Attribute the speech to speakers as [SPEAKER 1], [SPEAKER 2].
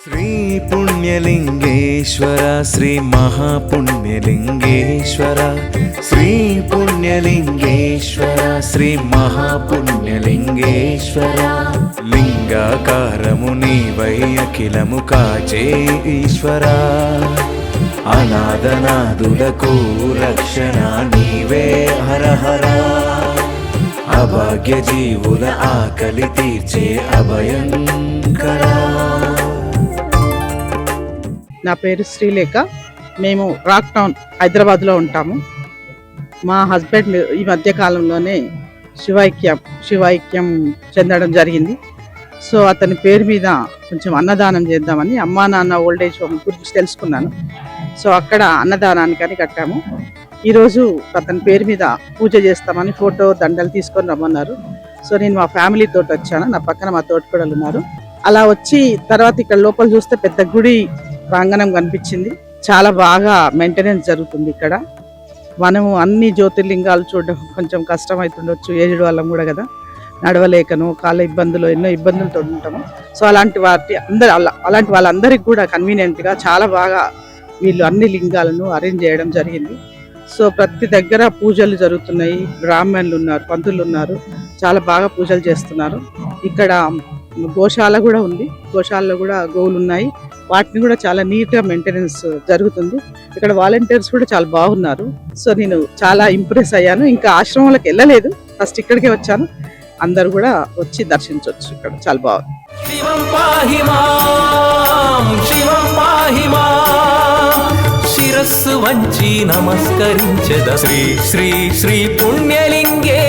[SPEAKER 1] శ్రీ పుణ్యలింగేశ్వర శ్రీ మహాపుణ్యలింగేశ్వర శ్రీ పుణ్యలింగేశ్వర శ్రీ మహాపుణ్యలింగేశ్వర లింగాకారము నీవై అఖిలము కాచే ఈశ్వర అనాథనాదులకు రక్షణ నీవే హర హర అభాగ్య జీవుల ఆకలి తీర్చే అభయంకరా.
[SPEAKER 2] నా పేరు శ్రీలేఖ. మేము రాక్ టౌన్ హైదరాబాద్లో ఉంటాము. మా హస్బెండ్ ఈ మధ్య కాలంలోనే శివైక్యం చెందడం జరిగింది. సో అతని పేరు మీద కొంచెం అన్నదానం చేద్దామని అమ్మా నాన్న ఓల్డేజ్ హోమ్ గురించి తెలుసుకున్నాను. సో అక్కడ అన్నదానానికని కట్టాము. ఈరోజు అతని పేరు మీద పూజ చేస్తామని ఫోటో దండలు తీసుకొని రమ్మన్నారు. సో నేను మా ఫ్యామిలీ తోటి వచ్చాను. నా పక్కన మా తోటికోడలు ఉన్నారు. అలా వచ్చి తర్వాత ఇక్కడ లోపల చూస్తే పెద్ద గుడి ప్రాంగణం కనిపించింది. చాలా బాగా మెయింటెనెన్స్ జరుగుతుంది ఇక్కడ. మనము అన్ని జ్యోతిర్లింగాలు చూడడం కొంచెం కష్టం అవుతుండొచ్చు, ఏజ్డ్ వాళ్ళం కూడా కదా, నడవలేకను కాళ్ళ ఇబ్బందులు ఎన్నో ఇబ్బందులతో ఉంటాము. సో అలాంటి వాళ్ళందరికీ కూడా కన్వీనియంట్గా చాలా బాగా వీళ్ళు అన్ని లింగాలను అరేంజ్ చేయడం జరిగింది. సో ప్రతి దగ్గర పూజలు జరుగుతున్నాయి. బ్రాహ్మణులు ఉన్నారు, పంతులు ఉన్నారు, చాలా బాగా పూజలు చేస్తున్నారు. ఇక్కడ గోశాల కూడా ఉంది. గోశాలలో కూడా గోవులు ఉన్నాయి. వాటిని కూడా చాలా నీట్గా మెయింటెనెన్స్ జరుగుతుంది. ఇక్కడ వాలంటీర్స్ కూడా చాలా బాగున్నారు. సో నేను చాలా ఇంప్రెస్ అయ్యాను. ఇంకా ఆశ్రమంలోకి వెళ్ళలేదు, ఫస్ట్ ఇక్కడికే వచ్చాను. అందరు కూడా వచ్చి దర్శించవచ్చు. ఇక్కడ చాలా బాగుంది.
[SPEAKER 3] శిరస్సు వంచి నమస్కరించద శ్రీ శ్రీ శ్రీ పుణ్యలింగే